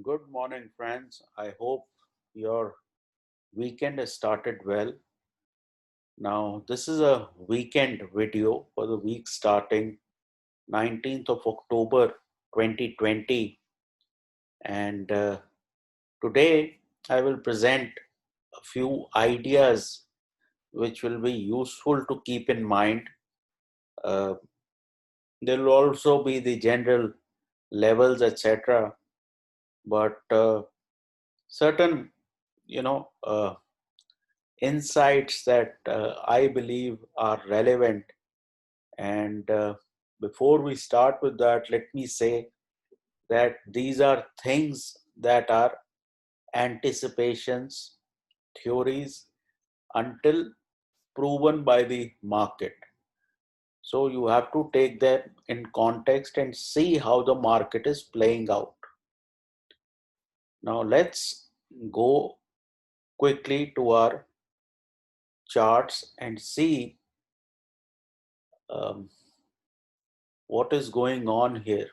Good morning, friends. I hope your weekend has started well. Now, this is a weekend video for the week starting 19th of October 2020. And today I will present a few ideas which will be useful to keep in mind. Uh, there will also be the general levels, etc. But certain, you know, insights that I believe are relevant. And before we start with that, let me say that these are things that are anticipations, theories, until proven by the market. So you have to take them in context and see how the market is playing out. Now let's go quickly to our charts and see um, what is going on here.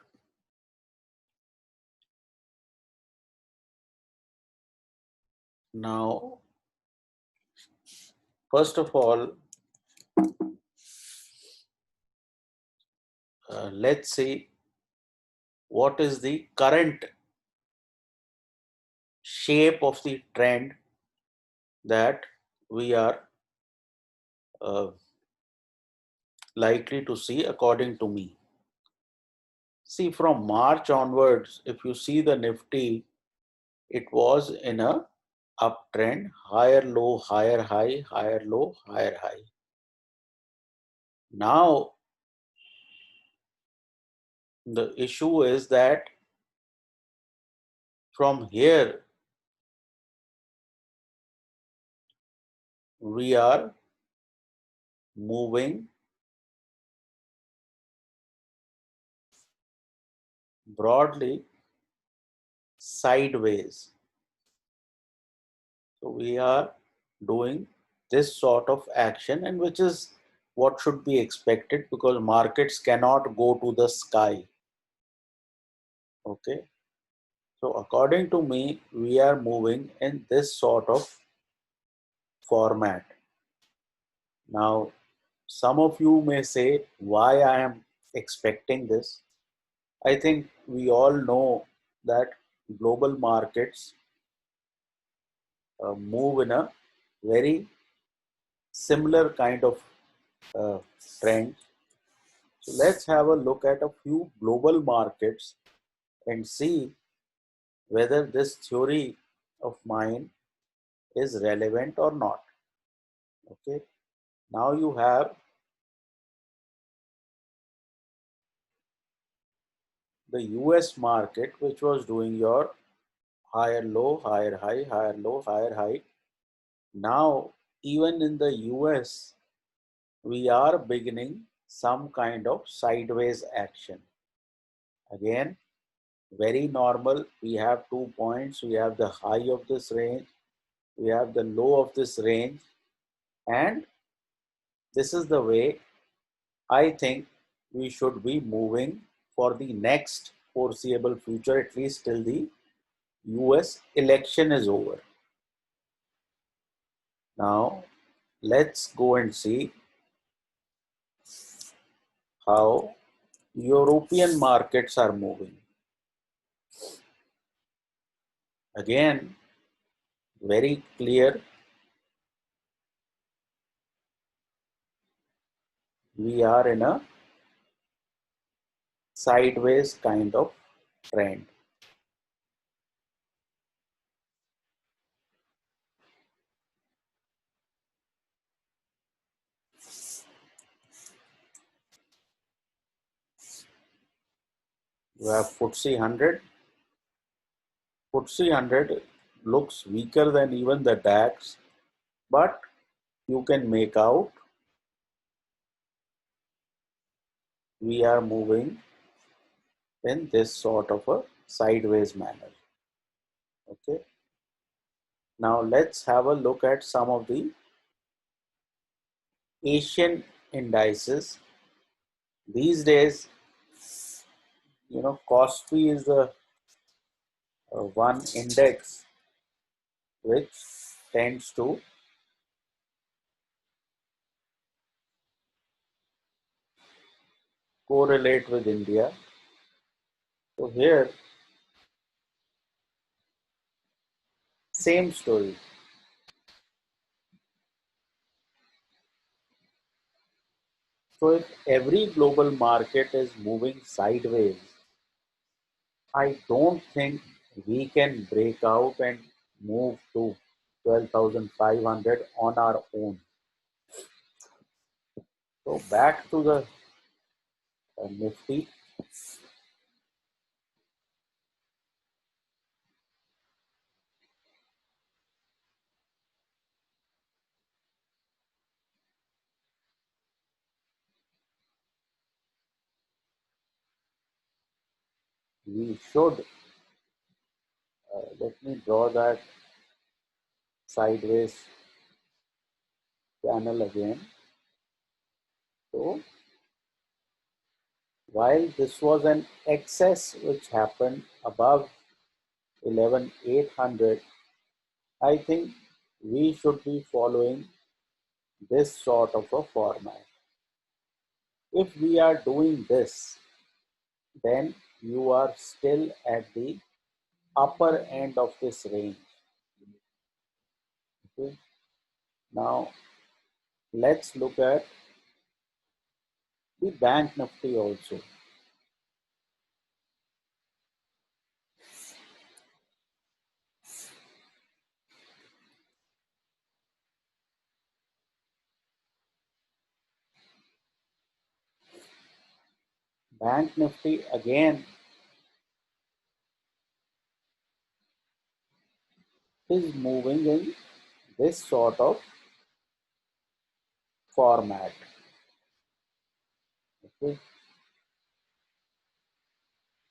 Now, first of all, let's see what is the current shape of the trend that we are uh, likely to see according to me. See, from March onwards, if you see the Nifty, it was in a uptrend, higher low, higher high, higher low, higher high. Now, the issue is that from here, we are moving broadly sideways. So we are doing this sort of action, and which is what should be expected because markets cannot go to the sky. Okay. So according to me, we are moving in this sort of format. Now, some of you may say why I am expecting this. I think we all know that global markets move in a very similar kind of uh, trend. So let's have a look at a few global markets and see whether this theory of mine is relevant or not. Okay. Now you have the US market, which was doing your higher low, higher high, higher low, higher high. Now, even in the US, we are beginning some kind of sideways action. Again, very normal. We have 2 points. We have the high of this range. We have the low of this range. And this is the way I think we should be moving for the next foreseeable future, at least till the US election is over. Now, let's go and see how European markets are moving. Again, very clear. We are in a sideways kind of trend. You have FTSE 100. FTSE 100 looks weaker than even the DAX, but you can make out we are moving in this sort of a sideways manner. Okay. Now let's have a look at some of the Asian indices. These days, KOSPI is the one index which tends to correlate with India. So here, same story. So if every global market is moving sideways, I don't think we can break out and move to 12,500 on our own. So back to the Nifty. We should, let me draw that sideways channel again. So while this was an excess which happened above 11,800, I think we should be following this sort of a format. If we are doing this, then you are still at the upper end of this range. Okay. Now let's look at the bank Nifty also. Bank Nifty again is moving in this sort of format. Okay.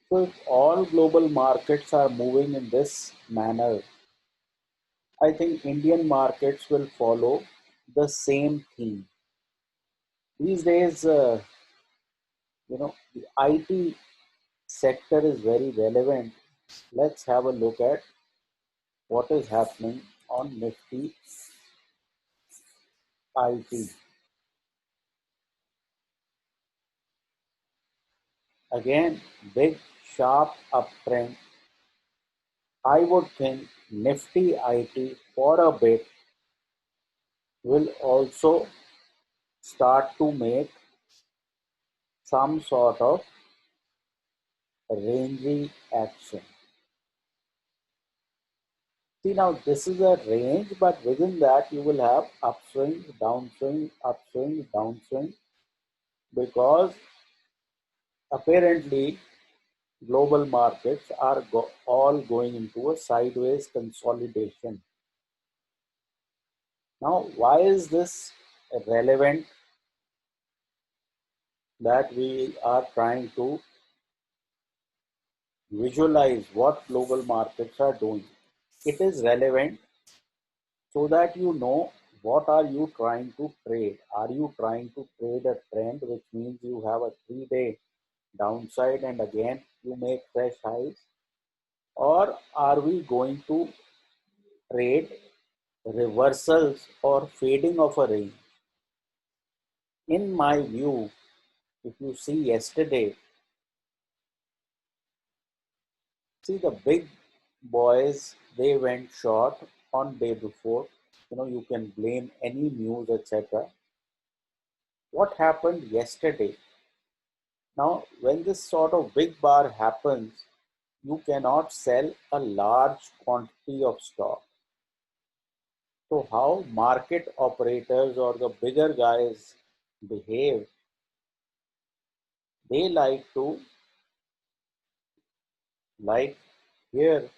So if all global markets are moving in this manner, I think Indian markets will follow the same theme. These days, the IT sector is very relevant. Let's have a look at what is happening on Nifty IT. Again, big sharp uptrend. I would think Nifty IT for a bit will also start to make some sort of rangy action. See, now this is a range, but within that you will have upswing, downswing, upswing, downswing, because apparently global markets are all going into a sideways consolidation. Now, why is this relevant that we are trying to visualize what global markets are doing? It is relevant so that you know what are you trying to trade. Are you trying to trade a trend, which means you have a 3-day downside and again you make fresh highs? Or are we going to trade reversals or fading of a range? In my view, if you see yesterday, see the big boys, they went short on day before. You can blame any news, etc. What happened yesterday? Now, when this sort of big bar happens, you cannot sell a large quantity of stock. So, how market operators or the bigger guys behave, they like to, like here,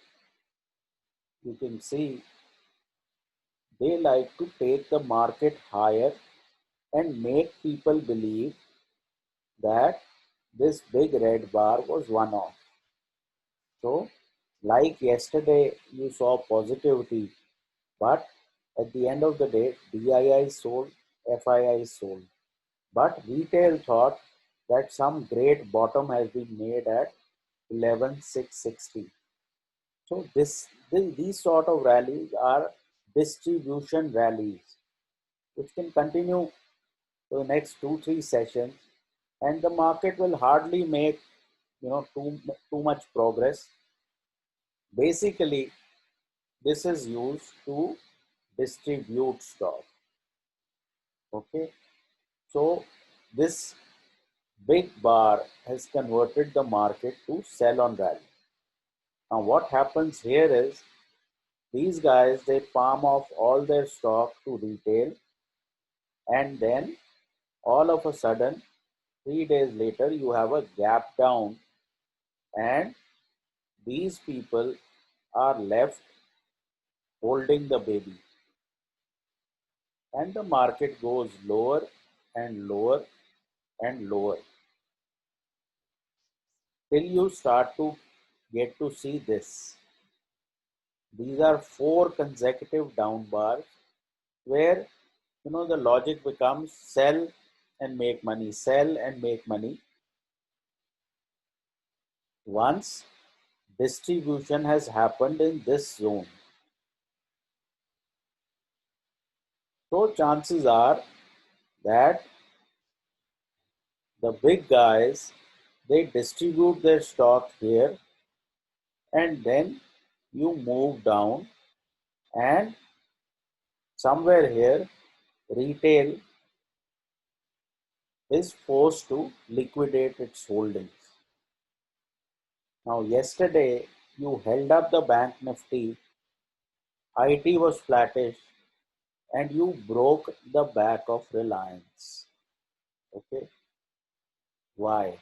you can see, they like to take the market higher and make people believe that this big red bar was one off. So, like yesterday, you saw positivity, but at the end of the day, DII sold, FII sold. But retail thought that some great bottom has been made at 11,660. These sort of rallies are distribution rallies, which can continue for the next 2 3 sessions, and the market will hardly make too much progress. Basically, this is used to distribute stock. Okay, so this big bar has converted the market to sell on rally. Now, what happens here is these guys they palm off all their stock to retail, and then all of a sudden, 3 days later, you have a gap down, and these people are left holding the baby, and the market goes lower and lower and lower till you start to get to see this. These are 4 consecutive down bars where the logic becomes sell and make money, sell and make money. Once distribution has happened in this zone, so chances are that the big guys they distribute their stock here, and then you move down, and somewhere here retail is forced to liquidate its holdings. Now yesterday you held up the bank nifty, IT was flattish, and you broke the back of Reliance. Okay, why?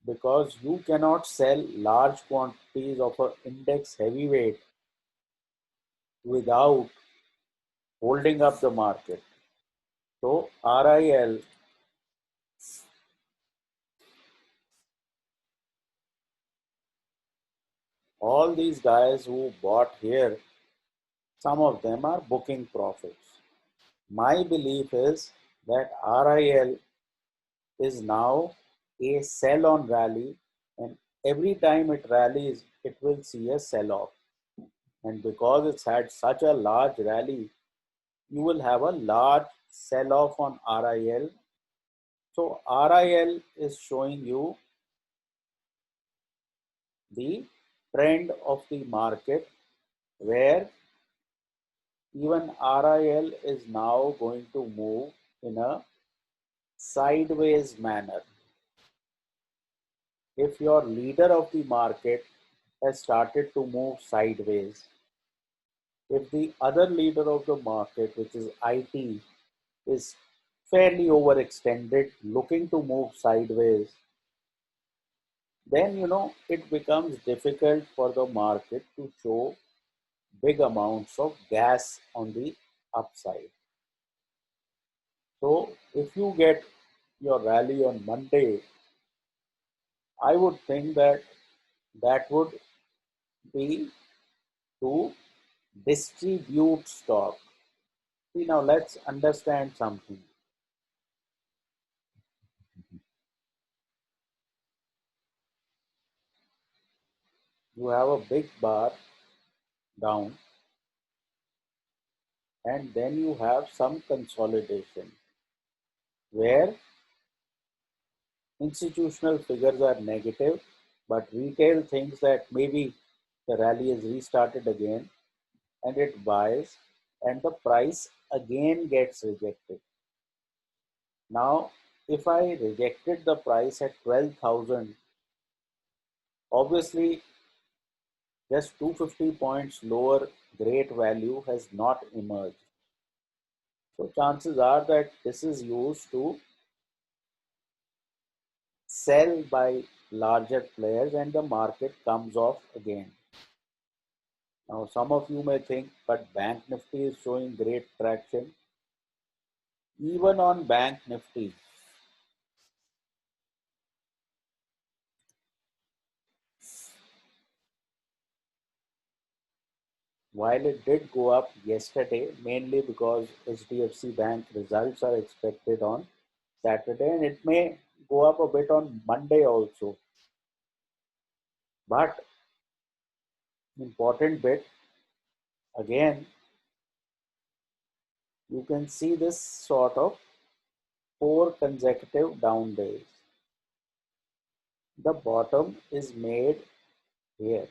Because you cannot sell large quantities of an index heavyweight without holding up the market. So RIL, all these guys who bought here, some of them are booking profits. My belief is that RIL is now a sell on rally, and every time it rallies, it will see a sell off. And because it's had such a large rally, you will have a large sell off on RIL. So RIL is showing you the trend of the market where even RIL is now going to move in a sideways manner. If your leader of the market has started to move sideways, if the other leader of the market, which is IT, is fairly overextended, looking to move sideways, then it becomes difficult for the market to show big amounts of gas on the upside. So if you get your rally on Monday, I would think that that would be to distribute stock. See, now let's understand something. You have a big bar down, and then you have some consolidation where institutional figures are negative, but retail thinks that maybe the rally is restarted again, and it buys, and the price again gets rejected. Now, if I rejected the price at 12,000, obviously just 250 points lower great value has not emerged. So chances are that this is used to sell by larger players and the market comes off again. Now, some of you may think, but Bank Nifty is showing great traction. Even on Bank Nifty, while it did go up yesterday, mainly because HDFC Bank results are expected on Saturday, and it may go up a bit on Monday also. But important bit, again, you can see this sort of 4 consecutive down days. The bottom is made here.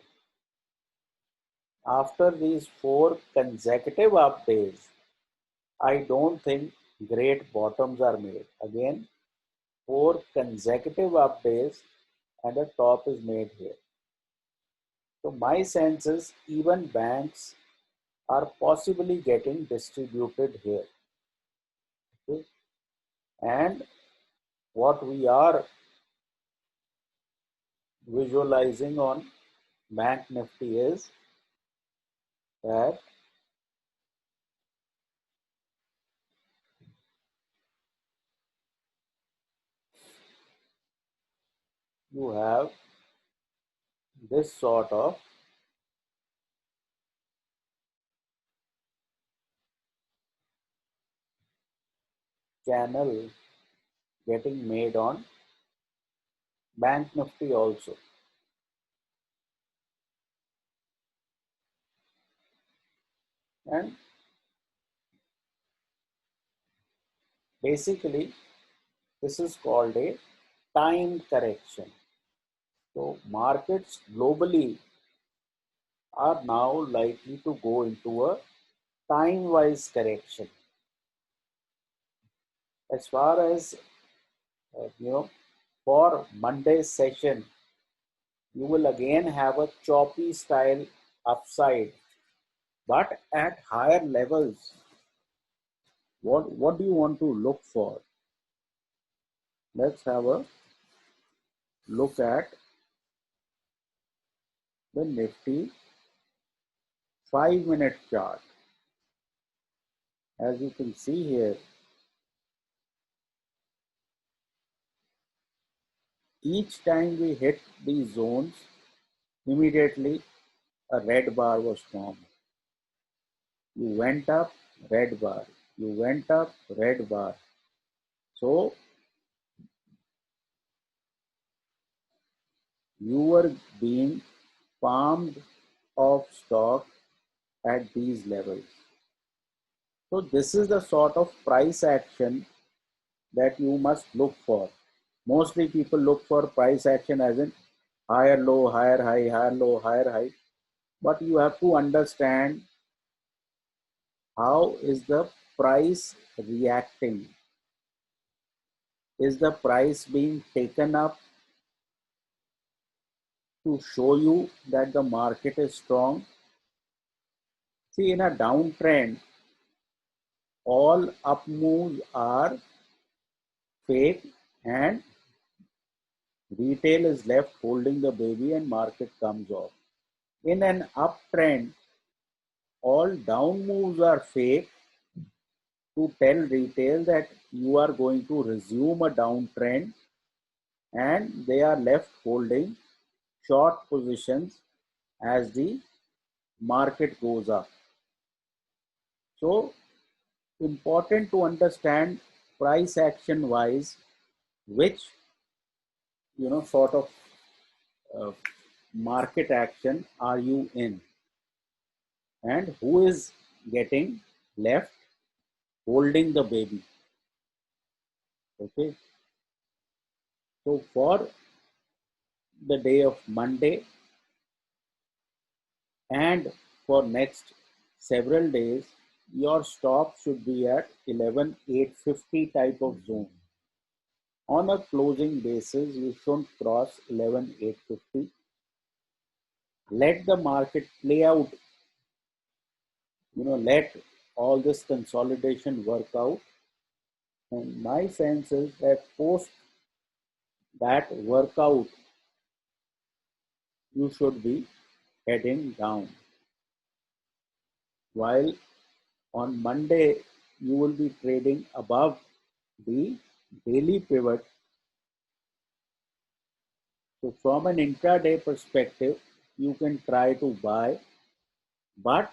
After these 4 consecutive up days, I don't think great bottoms are made. Again, 4 consecutive up days and a top is made here. So my sense is even banks are possibly getting distributed here. Okay? And what we are visualizing on Bank Nifty is that you have this sort of channel getting made on Bank Nifty also. And basically, this is called a time correction. So markets globally are now likely to go into a time-wise correction. As far as for Monday's session, you will again have a choppy style upside, but at higher levels. What do you want to look for? Let's have a look at the Nifty 5-minute chart. As you can see here, each time we hit these zones, immediately a red bar was formed. You went up, red bar. You went up, red bar. So you were being palmed off stock at these levels. So this is the sort of price action that you must look for. Mostly people look for price action as in higher low, higher high, higher low, higher high. But you have to understand how is the price reacting. Is the price being taken up to show you that the market is strong? See, in a downtrend, all up moves are fake and retail is left holding the baby and market comes off. In an uptrend, all down moves are fake to tell retail that you are going to resume a downtrend and they are left holding short positions as the market goes up. So important to understand price action wise which sort of uh, market action are you in and who is getting left holding the baby. Okay, so for the day of Monday and for next several days, your stop should be at 11,850 type of zone. On a closing basis, you shouldn't cross 11,850. Let the market play out. Let all this consolidation work out. And my sense is that post that workout, you should be heading down. While on Monday, you will be trading above the daily pivot. So from an intraday perspective, you can try to buy, but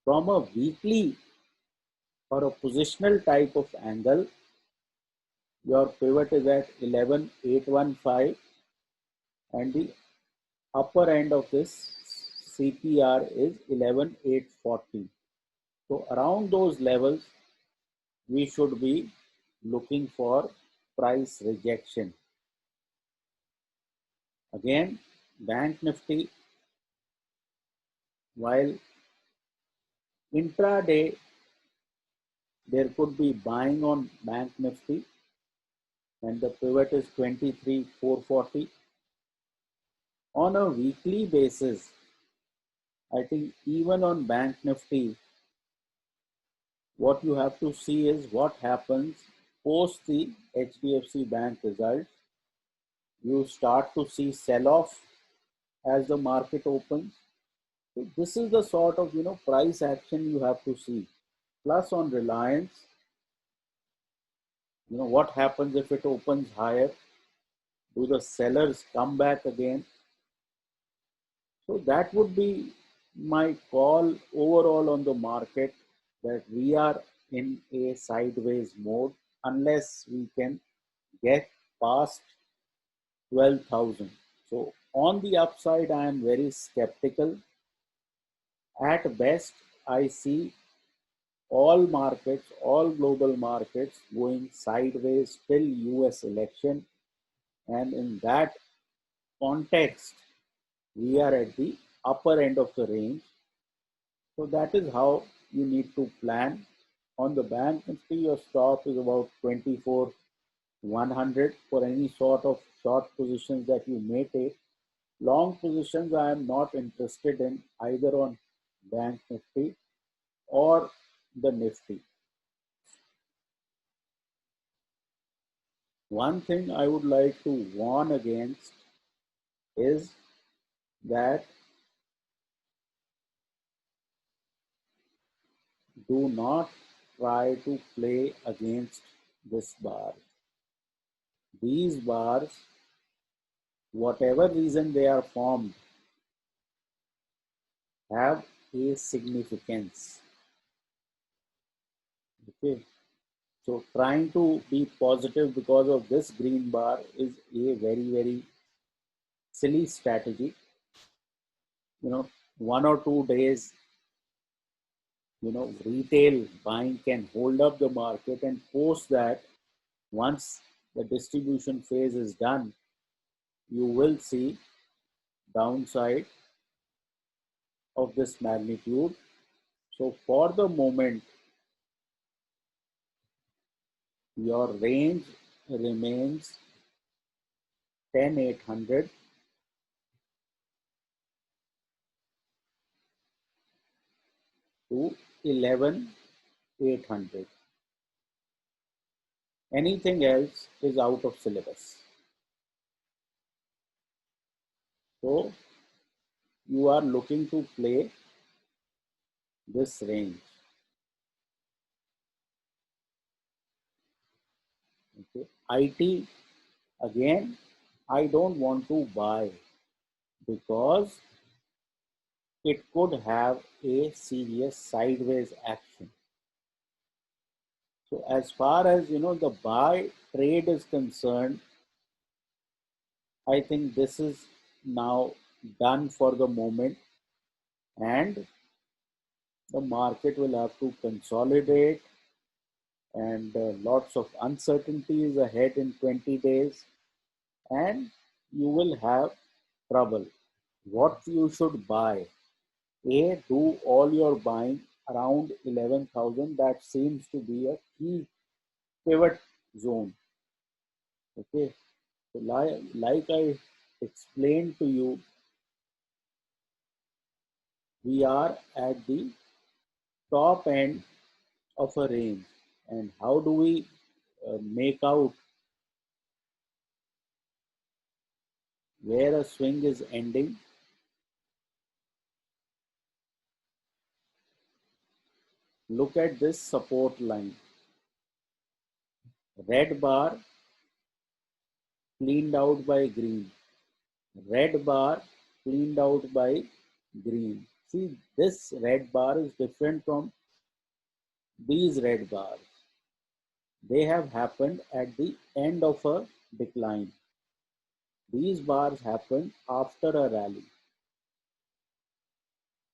from a weekly or a positional type of angle, your pivot is at 11,815 and the upper end of this CPR is 11,840. So around those levels, we should be looking for price rejection. Again, Bank Nifty, while intraday there could be buying on Bank Nifty and the pivot is 23,440. On a weekly basis, I think even on Bank Nifty, what you have to see is what happens post the HDFC Bank results. You start to see sell-off as the market opens. So this is the sort of price action you have to see. Plus on Reliance, what happens if it opens higher? Do the sellers come back again? So that would be my call overall on the market, that we are in a sideways mode unless we can get past 12,000. So on the upside, I am very skeptical. At best, I see all markets, all global markets going sideways till US election. And in that context, we are at the upper end of the range. So that is how you need to plan. On the Bank Nifty, your stop is about 24,100 for any sort of short positions that you may take. Long positions I am not interested in either on Bank Nifty or the Nifty. One thing I would like to warn against is that do not try to play against this bar. These bars, whatever reason they are formed, have a significance. Okay, so trying to be positive because of this green bar is a very, very silly strategy. 1 or 2 days, retail buying can hold up the market, and post that, once the distribution phase is done, you will see downside of this magnitude. So for the moment, your range remains 10,800 to 11,800. Anything else is out of syllabus. So you are looking to play this range. Okay. IT, again, I don't want to buy because it could have a serious sideways action. So as far as the buy trade is concerned, I think this is now done for the moment, and the market will have to consolidate, and lots of uncertainties ahead in 20 days, and you will have trouble. What you should buy? Do all your buying around 11,000. That seems to be a key pivot zone. Okay, so like I explained to you, we are at the top end of a range. And how do we make out where a swing is ending? Look at this support line. Red bar cleaned out by green. Red bar cleaned out by green. See, this red bar is different from these red bars. They have happened at the end of a decline. These bars happened after a rally.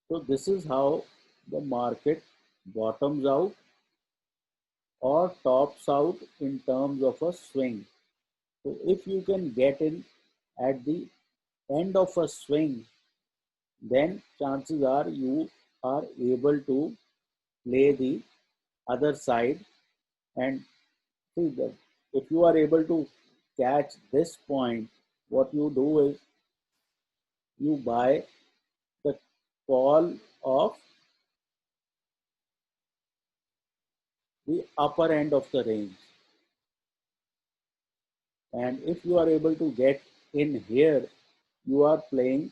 So this is how the market bottoms out or tops out in terms of a swing. So if you can get in at the end of a swing, then chances are you are able to play the other side. And see that if you are able to catch this point, what you do is you buy the call of the upper end of the range. And if you are able to get in here, you are playing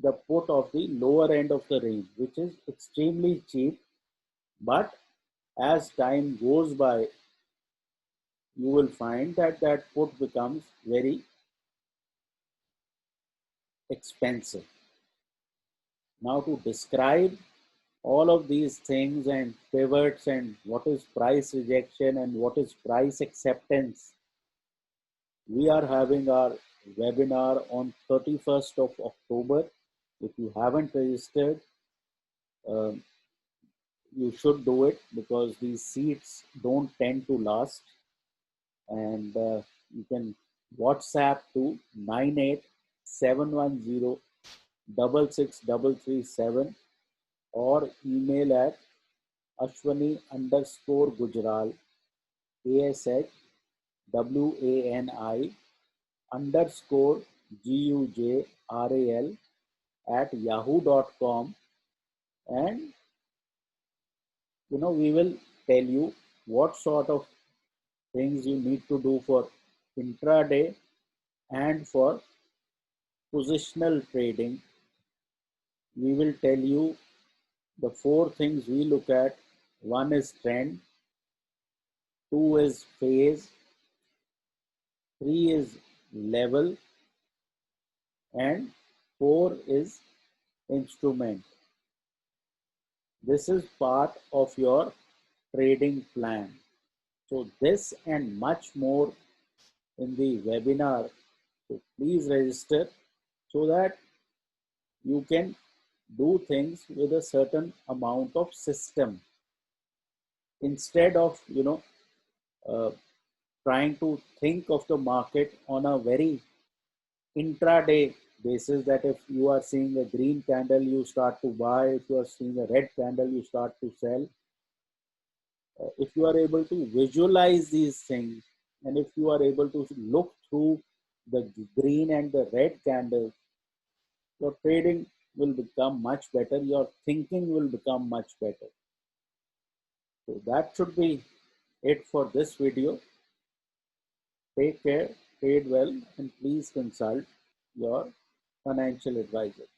the put of the lower end of the range, which is extremely cheap. But as time goes by, you will find that that put becomes very expensive. Now, to describe all of these things and pivots and what is price rejection and what is price acceptance, we are having our webinar on 31st of October. If you haven't registered, um, you should do it because these seats don't tend to last. And you can WhatsApp to 9871066337 or email at Ashwani_Gujral, ASHWANI_GUJRAL at yahoo.com, and we will tell you what sort of things you need to do for intraday and for positional trading. We will tell you the four things we look at. One is trend, two is phase, three is level, and four is instrument. This is part of your trading plan. So this and much more in the webinar. So please register so that you can do things with a certain amount of system instead of uh, trying to think of the market on a very intraday basis, that if you are seeing a green candle you start to buy, if you are seeing a red candle you start to sell. If you are able to visualize these things, and if you are able to look through the green and the red candles, your trading will become much better, your thinking will become much better. So that should be it for this video. Take care, trade well, and please consult your financial advisor.